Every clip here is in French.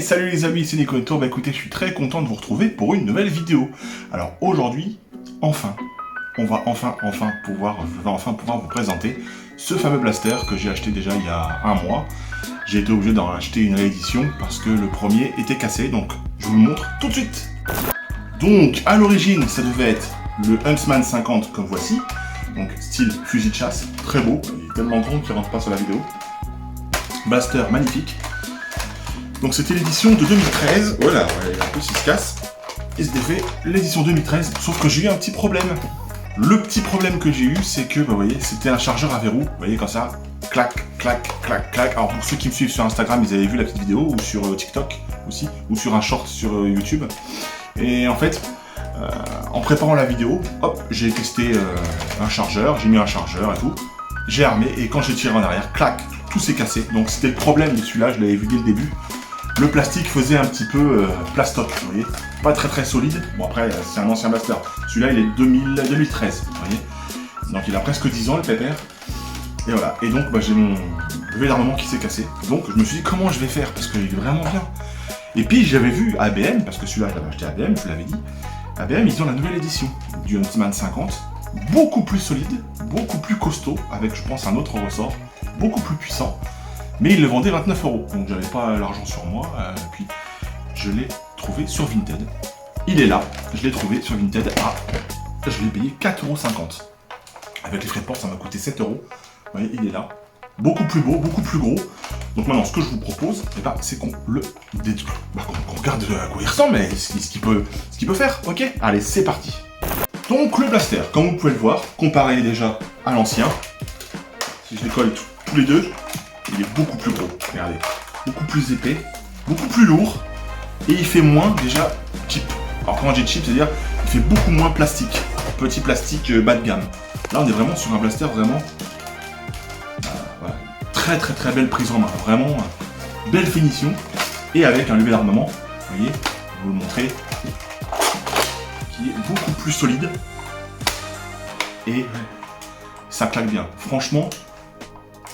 salut les amis, c'est Nico Tour. Bah écoutez, je suis très content de vous retrouver pour une nouvelle vidéo. Alors aujourd'hui, enfin, on va enfin pouvoir vous présenter ce fameux blaster que j'ai acheté déjà il y a un mois. J'ai été obligé d'en acheter une réédition parce que le premier était cassé, donc je vous le montre tout de suite. Donc à l'origine, ça devait être le Huntsman 50 comme voici, donc style fusil de chasse, très beau, il est tellement grand qu'il rentre pas sur la vidéo. Blaster magnifique. Donc c'était l'édition de 2013, voilà, il a un peu s'il se casse, et c'était fait l'édition 2013, sauf que j'ai eu un petit problème. Le petit problème que j'ai eu, c'est que, vous voyez, c'était un chargeur à verrou, vous voyez, comme ça, clac, clac, clac, clac. Alors pour ceux qui me suivent sur Instagram, ils avaient vu la petite vidéo, ou sur TikTok aussi, ou sur un short sur YouTube. Et en fait, en préparant la vidéo, hop, j'ai testé un chargeur, j'ai mis un chargeur et tout, j'ai armé, et quand j'ai tiré en arrière, clac, tout s'est cassé. Donc c'était le problème de celui-là, je l'avais vu dès le début. Le plastique faisait un petit peu plastoc, vous voyez, pas très solide. Bon après, c'est un ancien blaster. Celui-là, il est 2013, vous voyez. Donc il a presque 10 ans, le pépère. Et voilà. Et donc, j'ai mon levier d'armement qui s'est cassé. Donc je me suis dit, comment je vais faire? Parce qu'il est vraiment bien. Et puis j'avais vu ABM, parce que celui-là, je l'avais acheté à ABM, je vous l'avais dit. ABM, ils ont la nouvelle édition du Huntsman 50. Beaucoup plus solide, beaucoup plus costaud, avec, je pense, un autre ressort. Beaucoup plus puissant. Mais il le vendait 29 €, donc j'avais pas l'argent sur moi, puis je l'ai trouvé sur Vinted. Il est là, je l'ai trouvé sur Vinted je l'ai payé 4,50 €. Avec les frais de port, ça m'a coûté 7 €. Vous voyez, il est là. Beaucoup plus beau, beaucoup plus gros. Donc maintenant, ce que je vous propose, c'est qu'on le qu'on regarde à quoi il ressemble, mais ce qu'il peut faire, ok? Allez, c'est parti. Donc le blaster, comme vous pouvez le voir, comparé déjà à l'ancien, si je les colle tous les deux, il est beaucoup plus gros, regardez, beaucoup plus épais, beaucoup plus lourd, et il fait moins déjà cheap. Alors quand j'ai cheap, c'est-à-dire il fait beaucoup moins plastique, petit plastique bas de gamme. Là on est vraiment sur un blaster vraiment voilà. Très belle prise en main, vraiment belle finition, et avec un levier d'armement, vous voyez, je vais vous le montrer, qui est beaucoup plus solide, et ça claque bien, franchement.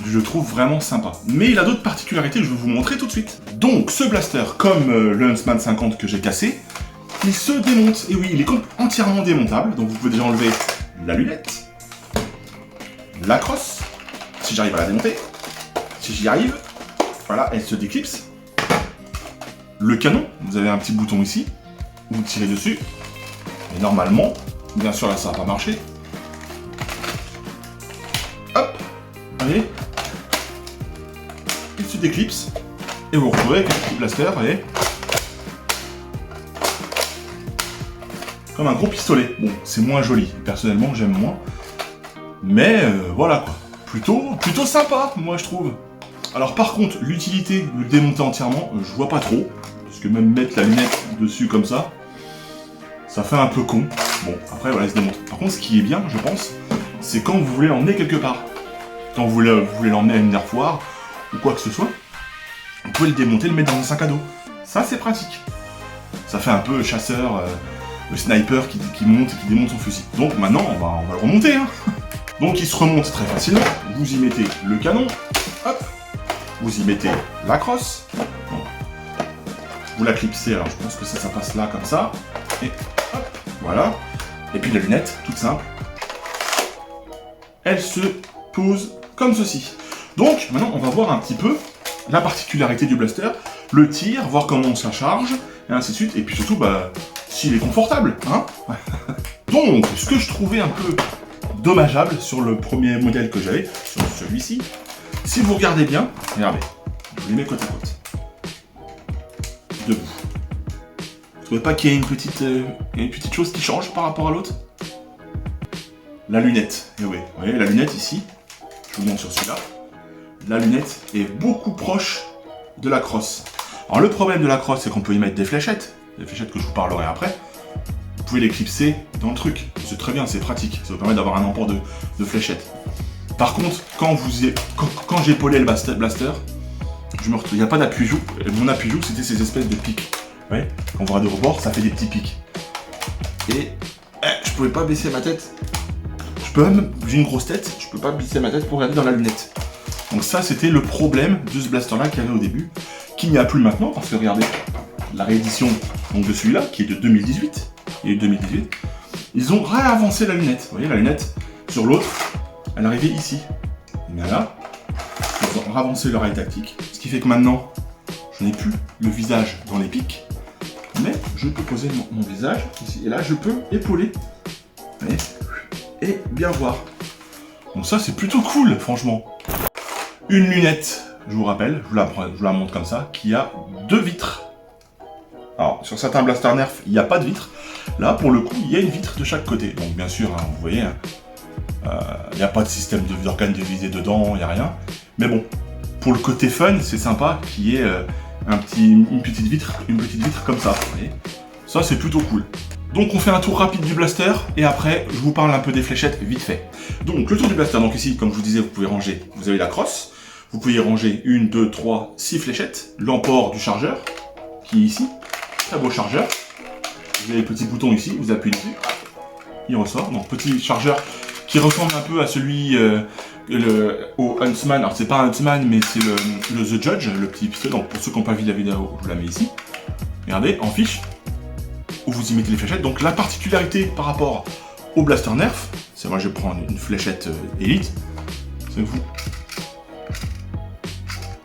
Je le trouve vraiment sympa. Mais il a d'autres particularités que je vais vous montrer tout de suite. Donc, ce blaster, comme le Huntsman 50 que j'ai cassé, il se démonte. Et oui, il est entièrement démontable. Donc, vous pouvez déjà enlever la lunette, la crosse, si j'arrive à la démonter. Si j'y arrive, voilà, elle se déclipse. Le canon, vous avez un petit bouton ici. Vous tirez dessus. Et normalement, bien sûr, là, ça va pas marcher. Hop, vous voyez, il se déclipse et vous vous retrouvez avec un petit blaster, vous voyez, comme un gros pistolet. Bon, c'est moins joli, personnellement j'aime moins, mais voilà quoi, plutôt sympa, moi je trouve. Alors par contre, l'utilité de le démonter entièrement, je vois pas trop, parce que même mettre la lunette dessus comme ça fait un peu con. Bon, après voilà, il se démonte. Par contre, ce qui est bien, je pense, c'est quand vous voulez l'emmener quelque part. Quand vous voulez l'emmener à une air foire ou quoi que ce soit, vous pouvez le démonter, le mettre dans un sac à dos. Ça, c'est pratique. Ça fait un peu chasseur, le sniper qui monte et qui démonte son fusil. Donc maintenant, on va le remonter. Hein. Donc il se remonte très facilement. Vous y mettez le canon, hop. Vous y mettez la crosse. Donc, vous la clipsez, alors je pense que ça passe là comme ça. Et hop, voilà. Et puis la lunette, toute simple. Elle se pose comme ceci. Donc maintenant on va voir un petit peu la particularité du blaster, le tir, voir comment ça charge, et ainsi de suite, et puis surtout s'il est confortable, hein. Donc ce que je trouvais un peu dommageable sur le premier modèle que j'avais, sur celui-ci, si vous regardez bien, regardez, je les mets côte à côte, debout. Vous trouvez pas qu'il y a une petite chose qui change par rapport à l'autre? La lunette, et oui, vous voyez la lunette ici, je vous montre sur celui-là, la lunette est beaucoup proche de la crosse. Alors le problème de la crosse, c'est qu'on peut y mettre des fléchettes que je vous parlerai après. Vous pouvez les clipser dans le truc, c'est très bien, c'est pratique, ça vous permet d'avoir un emport de fléchettes. Par contre, quand j'épaulais le blaster, je me retrouve, il n'y a pas d'appui-joue, mon appui-joue c'était ces espèces de pics. Vous voyez, quand vous regardez au rebord, ça fait des petits pics. Et je pouvais pas baisser ma tête. J'ai une grosse tête, je peux pas baisser ma tête pour regarder dans la lunette. Donc ça, c'était le problème de ce blaster-là qu'il y avait au début, qu'il n'y a plus maintenant, parce que regardez, la réédition donc, de celui-là, qui est de 2018, il est de 2018, ils ont réavancé la lunette. Vous voyez, la lunette, sur l'autre, elle arrivait ici. Et bien là, ils ont ravancé le rail tactique, ce qui fait que maintenant, je n'ai plus le visage dans les pics, mais je peux poser mon visage ici, et là, je peux épauler. Vous voyez, et bien voir. Donc ça, c'est plutôt cool, franchement. Une lunette, je vous rappelle, je vous la montre comme ça, qui a 2 vitres. Alors, sur certains Blaster Nerf, il n'y a pas de vitre. Là, pour le coup, il y a une vitre de chaque côté. Donc, bien sûr, hein, vous voyez, il n'y a pas de système d'organe de visée dedans, il n'y a rien. Mais bon, pour le côté fun, c'est sympa qu'il y ait une petite vitre comme ça. Vous voyez, ça, c'est plutôt cool. Donc, on fait un tour rapide du blaster, et après, je vous parle un peu des fléchettes vite fait. Donc, le tour du blaster, donc ici, comme je vous disais, vous pouvez ranger, vous avez la crosse, vous pouvez y ranger 1, 2, 3, 6 fléchettes, l'emport du chargeur, qui est ici, très beau chargeur. Vous avez les petits boutons ici, vous appuyez dessus, il ressort. Donc, petit chargeur qui ressemble un peu à celui au Huntsman. Alors, c'est pas un Huntsman, mais c'est le The Judge, le petit pistolet. Donc, pour ceux qui n'ont pas vu la vidéo, je vous la mets ici. Regardez, en fiche, où vous y mettez les fléchettes. Donc, la particularité par rapport au Blaster Nerf, c'est moi, je vais prendre une fléchette Elite, c'est vous.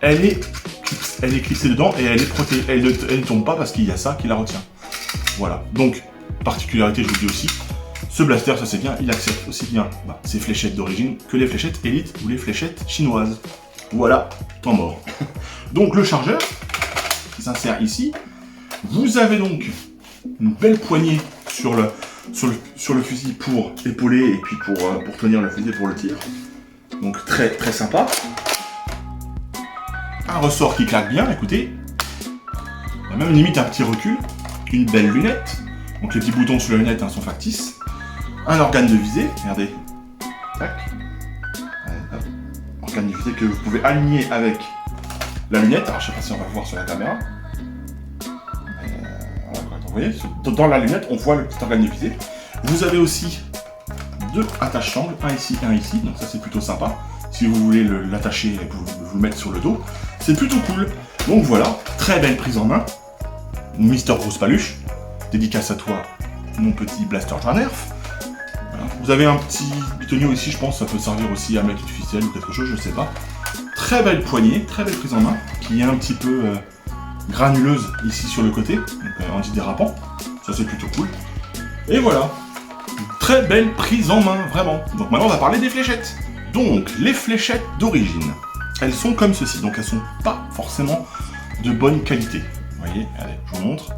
Elle est clipsée dedans et elle est protégée. Elle ne tombe pas parce qu'il y a ça qui la retient. Voilà. Donc, particularité, je vous dis aussi, ce blaster, ça c'est bien, il accepte aussi bien ces fléchettes d'origine que les fléchettes Elite ou les fléchettes chinoises. Voilà, temps mort. Donc, le chargeur qui s'insère ici. Vous avez donc une belle poignée sur le fusil pour épauler et puis pour tenir le fusil pour le tir. Donc, très très sympa. Un ressort qui claque bien, écoutez. Il y a même limite un petit recul. Une belle lunette. Donc les petits boutons sur la lunette sont factices. Un organe de visée, regardez. Tac. Allez, hop. Organe de visée que vous pouvez aligner avec la lunette. Alors je sais pas si on va voir sur la caméra. Voilà, vous voyez, dans la lunette, on voit le petit organe de visée. Vous avez aussi 2 attaches-sangles, un ici et un ici. Donc ça c'est plutôt sympa. Si vous voulez l'attacher et vous le mettre sur le dos, c'est plutôt cool. Donc voilà, très belle prise en main. Mister Grosse Paluche, dédicace à toi, mon petit Blaster Nerf. Voilà. Vous avez un petit bitonio ici, je pense, ça peut servir aussi à mettre une ficelle ou quelque chose, je sais pas. Très belle poignée, très belle prise en main, qui est un petit peu granuleuse ici sur le côté, donc antidérapant. Ça c'est plutôt cool. Et voilà, une très belle prise en main, vraiment. Donc maintenant on va parler des fléchettes. Donc, les fléchettes d'origine, elles sont comme ceci, donc elles sont pas forcément de bonne qualité. Vous voyez, allez, je vous montre.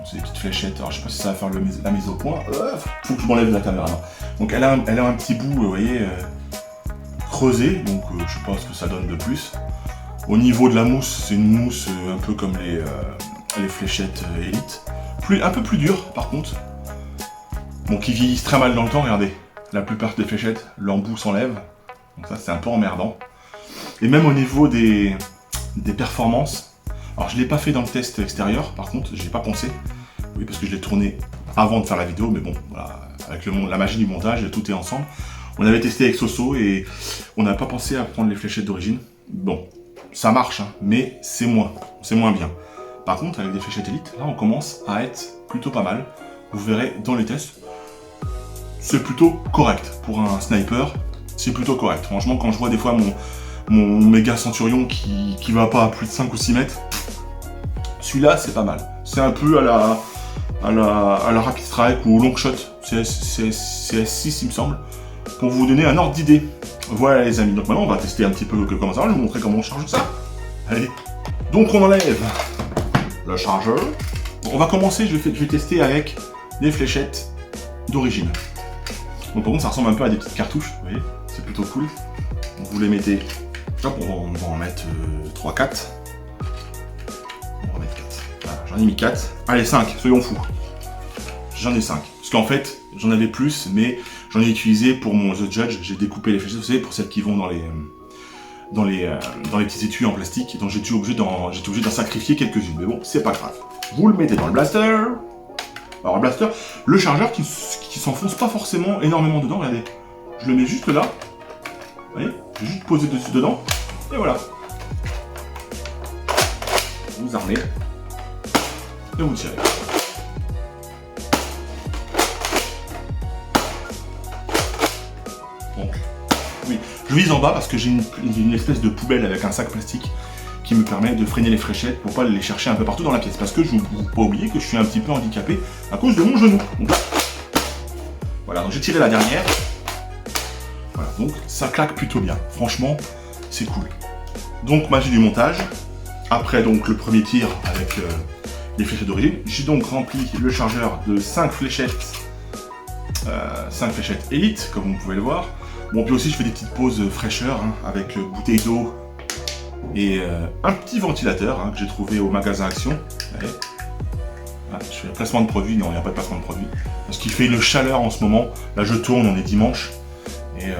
C'est des petites fléchettes, alors je sais pas si ça va faire la mise au point. Faut que je m'enlève de la caméra. Non. Donc elle a un petit bout, vous voyez, creusé, donc je sais pas ce que ça donne de plus. Au niveau de la mousse, c'est une mousse un peu comme les fléchettes Elite. Un peu plus dure, par contre. Bon, qui vieillissent très mal dans le temps, regardez. La plupart des fléchettes, l'embout s'enlève. Donc ça, c'est un peu emmerdant. Et même au niveau des performances, alors je ne l'ai pas fait dans le test extérieur, par contre, j'ai pas pensé. Oui, parce que je l'ai tourné avant de faire la vidéo, mais bon, voilà, avec la magie du montage, tout est ensemble. On avait testé avec Soso et on n'a pas pensé à prendre les fléchettes d'origine. Bon, ça marche, hein, mais c'est moins bien. Par contre, avec des fléchettes Elite, là, on commence à être plutôt pas mal. Vous verrez dans les tests. C'est plutôt correct pour un sniper, c'est plutôt correct. Franchement, quand je vois des fois mon méga centurion qui va pas à plus de 5 ou 6 mètres, celui-là c'est pas mal. C'est un peu à la Rapid Strike ou au Long Shot, c'est CS6 il me semble, pour vous donner un ordre d'idée. Voilà les amis, donc maintenant on va tester un petit peu comment ça va, je vais vous montrer comment on charge ça. Allez, donc on enlève le chargeur. On va commencer, je vais tester avec des fléchettes d'origine. Donc par contre ça ressemble un peu à des petites cartouches, vous voyez, c'est plutôt cool. Donc vous les mettez, hop, on va en mettre 3-4. On va mettre 4. Voilà, j'en ai mis 4. Allez 5, soyons fous. J'en ai 5. Parce qu'en fait, j'en avais plus, mais j'en ai utilisé pour mon The Judge, j'ai découpé les fléchettes, vous savez, pour celles qui vont dans les petits étuis en plastique, donc j'étais obligé d'en sacrifier quelques-unes. Mais bon, c'est pas grave. Vous le mettez dans le blaster. Alors le blaster, le chargeur qui s'enfonce pas forcément énormément dedans, regardez. Je le mets juste là. Vous voyez, j'ai juste posé dessus dedans. Et voilà. vous armez et vous tirez. Donc, oui, je vise en bas parce que j'ai une espèce de poubelle avec un sac plastique qui me permet de freiner les fléchettes pour pas les chercher un peu partout dans la pièce. Parce que je ne vous pas oublier que je suis un petit peu handicapé à cause de mon genou. Donc là, voilà, donc j'ai tiré la dernière. Voilà, donc ça claque plutôt bien. Franchement, c'est cool. Donc magie du montage. Après donc le premier tir avec les fléchettes d'origine, j'ai donc rempli le chargeur de 5 fléchettes élite, comme vous pouvez le voir. Bon, puis aussi je fais des petites pauses fraîcheur hein, avec bouteille d'eau et un petit ventilateur hein, que j'ai trouvé au magasin Action. Allez. Ah, je fais un placement de produit, non il n'y a pas de placement de produit. Parce qu'il fait une chaleur en ce moment. Là je tourne, on est dimanche. Et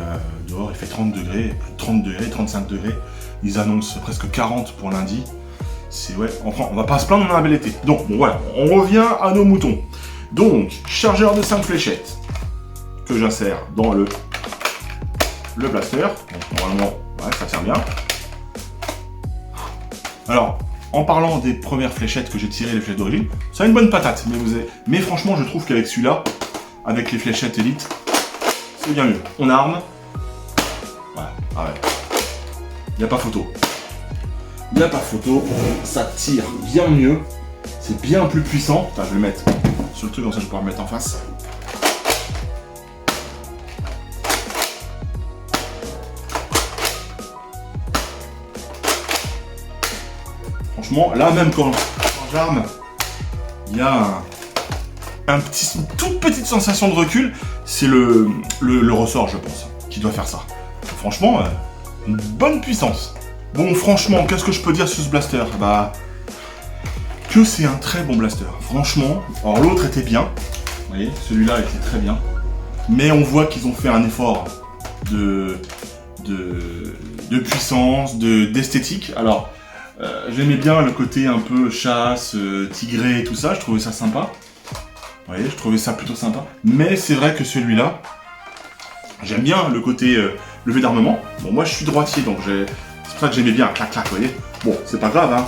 dehors il fait 30 degrés, plus de 30 degrés, 35 degrés. Ils annoncent presque 40 pour lundi. C'est ouais, enfin, on va pas se plaindre, on a un bel été. Donc bon voilà, on revient à nos moutons. Donc, chargeur de 5 fléchettes que j'insère dans le blaster. Donc, normalement, ouais, ça tient bien. Alors, en parlant des premières fléchettes que j'ai tirées, les fléchettes d'origine, ça a une bonne patate. Mais franchement, je trouve qu'avec celui-là, avec les fléchettes élite, c'est bien mieux. On arme. Voilà, ah ouais. Il n'y a pas photo. Il n'y a pas photo. Ça tire bien mieux. C'est bien plus puissant. Attends, je vais le mettre sur le truc, comme ça je vais pouvoir le mettre en face. Franchement, là même quand j'arme, il y a une toute petite sensation de recul. C'est le ressort, je pense, qui doit faire ça. Franchement, une bonne puissance. Bon, franchement, qu'est-ce que je peux dire sur ce blaster? Bah, que c'est un très bon blaster. Franchement, alors l'autre était bien. Vous voyez, celui-là était très bien. Mais on voit qu'ils ont fait un effort de puissance, d'esthétique. Alors, j'aimais bien le côté un peu chasse, tigré et tout ça. Je trouvais ça sympa. Vous voyez, je trouvais ça plutôt sympa. Mais c'est vrai que celui-là, j'aime bien le côté levée d'armement. Bon, moi je suis droitier, donc c'est pour ça que j'aimais bien clac-clac, vous voyez. Bon, c'est pas grave, hein.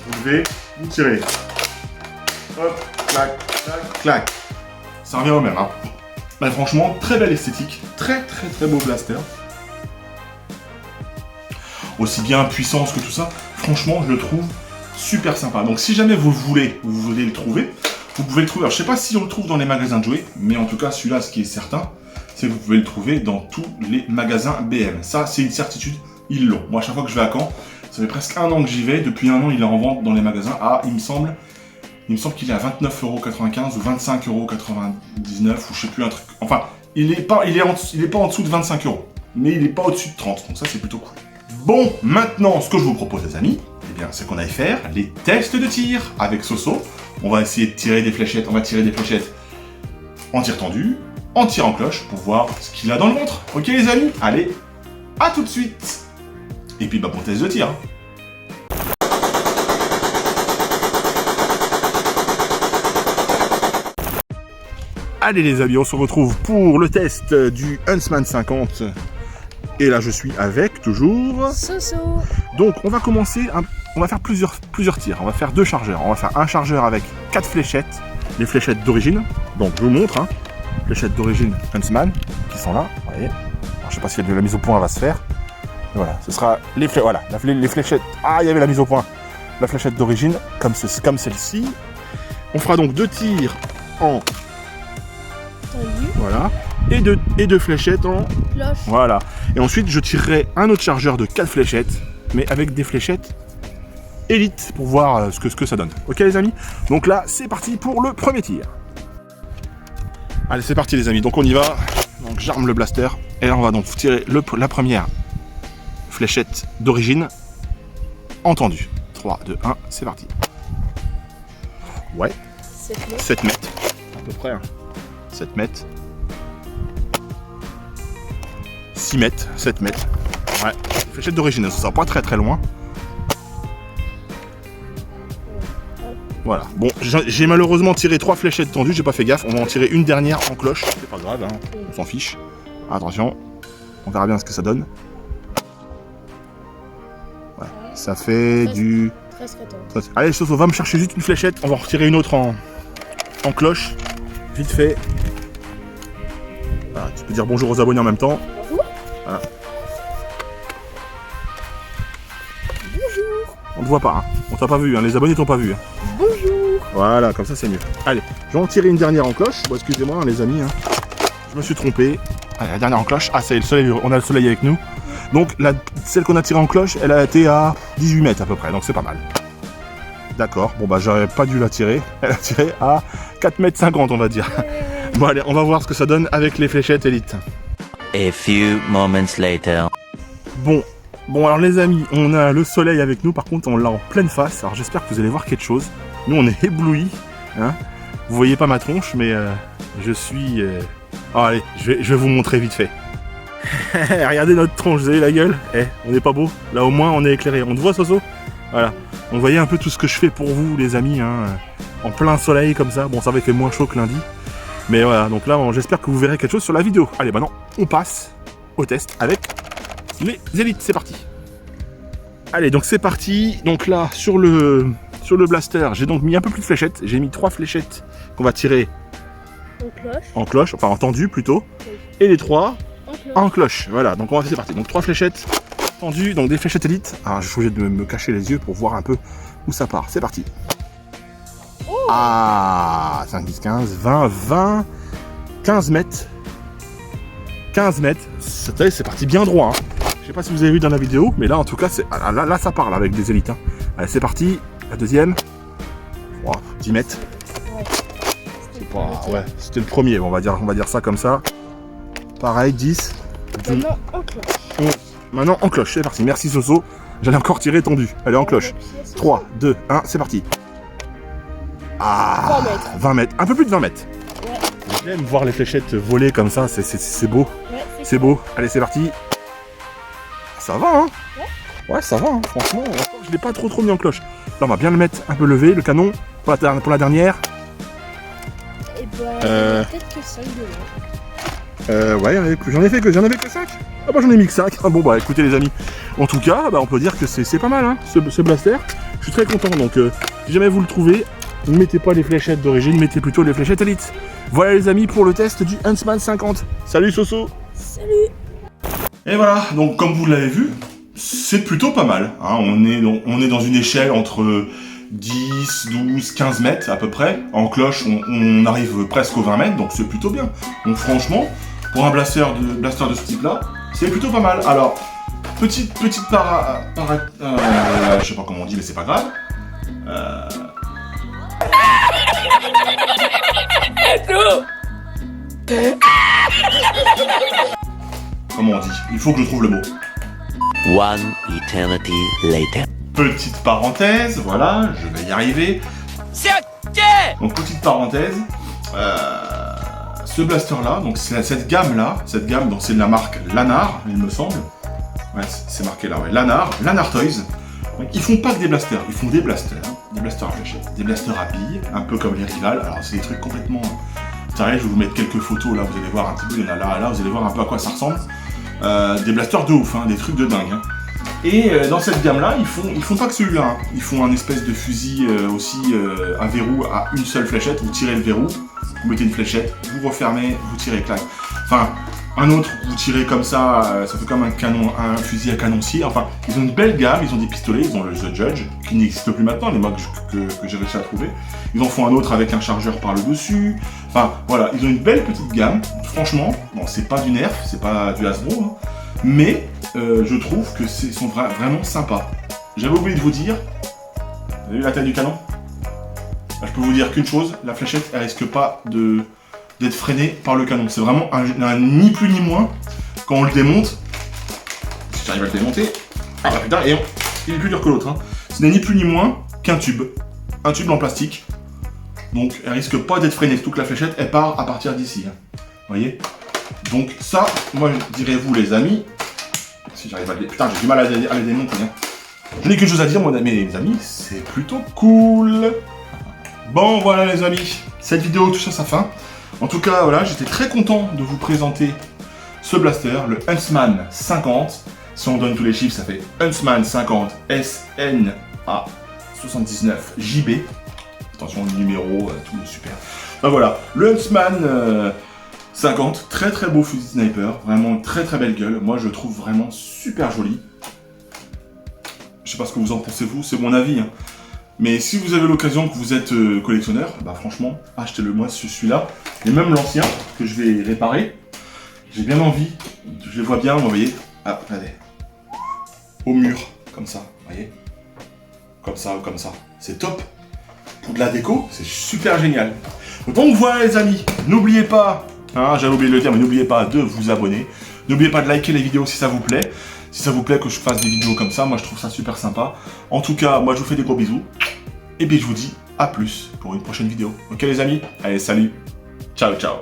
Vous levez, vous tirez. Hop, clac, clac, clac. Ça revient au même, hein. Bah, franchement, très belle esthétique. Très beau blaster. Aussi bien puissance que tout ça. Franchement, je le trouve super sympa. Donc si jamais vous voulez le trouver, vous pouvez le trouver. Alors, je sais pas si on le trouve dans les magasins de jouets, mais en tout cas, celui-là, ce qui est certain, c'est que vous pouvez le trouver dans tous les magasins BM. Ça, c'est une certitude, ils l'ont. Moi, à chaque fois que je vais à Caen, ça fait presque 1 an que j'y vais. Depuis 1 an, il est en vente dans les magasins. Ah, il me semble qu'il est à 29,95 € ou 25,99 € ou je sais plus un truc. Enfin, il est pas en dessous de 25 €, mais il est pas au-dessus de 30. Donc ça, c'est plutôt cool. Bon, maintenant, ce que je vous propose, les amis, eh bien, c'est qu'on aille faire les tests de tir avec Soso. On va essayer de tirer des fléchettes. On va tirer des fléchettes en tir tendu, en tir en cloche, pour voir ce qu'il a dans le ventre. Ok, les amis? Allez, à tout de suite. Et puis, bah, bon test de tir. Allez, les amis, on se retrouve pour le test du Huntsman 50. Et là, je suis avec, toujours... Soso. Donc, on va commencer, on va faire plusieurs tirs. On va faire 2 chargeurs. On va faire un chargeur avec 4 fléchettes, les fléchettes d'origine. Donc, je vous montre, hein, fléchettes d'origine Huntsman, qui sont là, vous voyez. Alors, je sais pas si la mise au point va se faire. Et voilà, ce sera les fléchettes. Ah, il y avait la mise au point. La fléchette d'origine, comme celle-ci. On fera donc 2 tirs en... Voilà. Et deux fléchettes en... Cloche. Voilà. Et ensuite, je tirerai un autre chargeur de 4 fléchettes, mais avec des fléchettes élite pour voir ce que ça donne. Ok, les amis? Donc là, c'est parti pour le premier tir. Allez, c'est parti, les amis. Donc on y va. Donc j'arme le blaster. Et là, on va donc tirer la première fléchette d'origine entendue. 3, 2, 1, c'est parti. Ouais. 7 mètres. À peu près. Hein. 7 mètres. 6 mètres, 7 mètres. Ouais, fléchette d'origine, ça sera pas très loin. Voilà. Bon, j'ai malheureusement tiré 3 fléchettes tendues, j'ai pas fait gaffe. On va en tirer une dernière en cloche. C'est pas grave, hein. On s'en fiche. Attention, on verra bien ce que ça donne. Voilà. Ça fait du 13, 14. Allez, Soso, va me chercher juste une fléchette. On va en retirer une autre en cloche. Vite fait. Voilà, tu peux dire bonjour aux abonnés en même temps. Bonjour. Voilà. Bonjour. On ne voit pas, hein. On t'a pas vu, hein. Les abonnés t'ont pas vu. Hein. Bonjour. Voilà, comme ça c'est mieux. Allez, je vais en tirer une dernière en cloche. Bon, excusez-moi, hein, les amis. Hein. Je me suis trompé. Allez, la dernière en cloche. Ah, c'est le soleil. On a le soleil avec nous. Donc, celle qu'on a tirée en cloche, elle a été à 18 mètres à peu près. Donc, c'est pas mal. D'accord. Bon, bah, j'aurais pas dû la tirer. Elle a tiré à 4 mètres 50, on va dire. Bon, allez, on va voir ce que ça donne avec les fléchettes Elite. A few moments later. Bon, alors les amis, on a le soleil avec nous. Par contre, on l'a en pleine face. Alors, j'espère que vous allez voir quelque chose. Nous, on est éblouis. Hein. Vous voyez pas ma tronche, mais je suis... Oh, allez, je vais vous montrer vite fait. Regardez notre tronche, vous avez la gueule. On n'est pas beau. Là, au moins, on est éclairé. On te voit, Soso? Voilà. Donc, vous voyez un peu tout ce que je fais pour vous, les amis. Hein, en plein soleil, comme ça. Bon, ça va, il fait moins chaud que lundi. Mais voilà, donc là, j'espère que vous verrez quelque chose sur la vidéo. Allez, maintenant, on passe au test avec les élites. C'est parti. Allez, donc c'est parti. Donc là, sur le blaster, j'ai donc mis un peu plus de fléchettes. J'ai mis 3 fléchettes qu'on va tirer en cloche, enfin en tendu plutôt. Oui. Et les 3 En en cloche. Voilà, donc c'est parti. Donc 3 fléchettes tendues, donc des fléchettes élites. Alors je suis obligé de me cacher les yeux pour voir un peu où ça part. C'est parti. Oh. Ah, 5, 10, 15, 20, 15 mètres. 15 mètres. C'est parti bien droit. Hein. Je sais pas si vous avez vu dans la vidéo, mais là en tout cas, là ça parle avec des élites. Hein. Allez, c'est parti. La deuxième. Oh, 10 mètres. Ouais. Ouais, c'était le premier, on va dire ça comme ça. Pareil, 10. Maintenant en cloche. Maintenant en cloche, c'est parti. Merci Soso. J'allais encore tirer tendu. Allez, en cloche. 3, 2, 1, c'est parti. Ah, 20 mètres. 20 mètres. Un peu plus de 20 mètres. Ouais. J'aime voir les fléchettes voler comme ça, c'est beau. Ouais, C'est beau. Allez, c'est parti. Ça va, hein? Ouais, ça va, hein. Franchement. Je l'ai pas trop mis en cloche. Là, on va bien le mettre un peu levé, le canon. Pour la dernière. Et peut-être que 5 de Ouais, j'en avais que 5. Ah bah j'en ai mis que 5. Ah, bon bah écoutez les amis, en tout cas, bah, on peut dire que c'est pas mal hein, ce blaster. Je suis très content, donc si jamais vous le trouvez, ne mettez pas les fléchettes d'origine, mettez plutôt les fléchettes Elite. Voilà les amis pour le test du Huntsman 50. Salut Soso. Salut. Et voilà, donc comme vous l'avez vu, c'est plutôt pas mal. Hein. On est dans une échelle entre 10, 12, 15 mètres à peu près. En cloche, on arrive presque aux 20 mètres, donc c'est plutôt bien. Donc franchement, pour un blaster de ce type-là, c'est plutôt pas mal. Alors, petite je sais pas comment on dit, mais c'est pas grave. Comment on dit? Il faut que je trouve le mot. One eternity later. Petite parenthèse, voilà, je vais y arriver. C'est ok. Donc petite parenthèse, ce blaster là, donc c'est cette gamme donc c'est de la marque Lanard, il me semble. Ouais, c'est marqué là, ouais, Lanard Toys. Donc ils font pas que des blasters, ils font des blasters à fléchettes, des blasters à billes, un peu comme les Rival. Alors c'est des trucs complètement sérieux, je vais vous mettre quelques photos là, vous allez voir un petit peu, il y en a là, vous allez voir un peu à quoi ça ressemble. Des blasters de ouf, hein, des trucs de dingue. Hein. Et dans cette gamme-là, ils font pas que celui-là. Hein. Ils font un espèce de fusil aussi, un verrou à une seule fléchette. Vous tirez le verrou, vous mettez une fléchette, vous refermez, vous tirez, clac. Enfin, un autre, vous tirez comme ça, ça fait comme un fusil à canoncier. Enfin, ils ont une belle gamme, ils ont des pistolets, ils ont le The Judge, qui n'existe plus maintenant, les modes que j'ai réussi à trouver. Ils en font un autre avec un chargeur par le dessus. Enfin, voilà, ils ont une belle petite gamme. Franchement, bon, c'est pas du Nerf, c'est pas du Hasbro, hein, mais je trouve que sont vraiment sympas. J'avais oublié de vous dire, vous avez vu la taille du canon? Là, je peux vous dire qu'une chose, la fléchette, elle risque pas d'être freinée par le canon. C'est vraiment un ni plus ni moins, quand on le démonte, si j'arrive à le démonter, ah bah putain, et il est plus dur que l'autre. Hein. Ce n'est ni plus ni moins qu'un tube. Un tube en plastique. Donc elle risque pas d'être freinée, surtout que la fléchette, elle part à partir d'ici. Hein. Vous voyez? Donc ça, moi je dirais vous les amis, si j'arrive à les... Putain, j'ai du mal à les démonter. Hein. Je n'ai qu'une chose à dire, mais les amis, c'est plutôt cool. Bon, voilà les amis, cette vidéo touche à sa fin. En tout cas, voilà, j'étais très content de vous présenter ce blaster, le Huntsman 50. Si on donne tous les chiffres, ça fait Huntsman 50 SNA 79 JB. Attention, le numéro, tout super. Ben voilà, le Huntsman 50, très très beau fusil sniper, vraiment très très belle gueule. Moi je le trouve vraiment super joli. Je sais pas ce que vous en pensez vous, c'est mon avis. Hein. Mais si vous avez l'occasion que vous êtes collectionneur, bah franchement, achetez-le moi celui-là. Et même l'ancien que je vais réparer. J'ai bien envie, je les vois bien, vous voyez. Ah, regardez. Au mur, comme ça, vous voyez. Comme ça ou comme ça. C'est top. Pour de la déco, c'est super génial. Donc voilà les amis, n'oubliez pas, hein, j'avais oublié de le dire, mais n'oubliez pas de vous abonner. N'oubliez pas de liker les vidéos si ça vous plaît. Si ça vous plaît que je fasse des vidéos comme ça, moi je trouve ça super sympa. En tout cas, moi je vous fais des gros bisous. Et puis je vous dis à plus pour une prochaine vidéo. Ok les amis? Allez, salut. Ciao, ciao.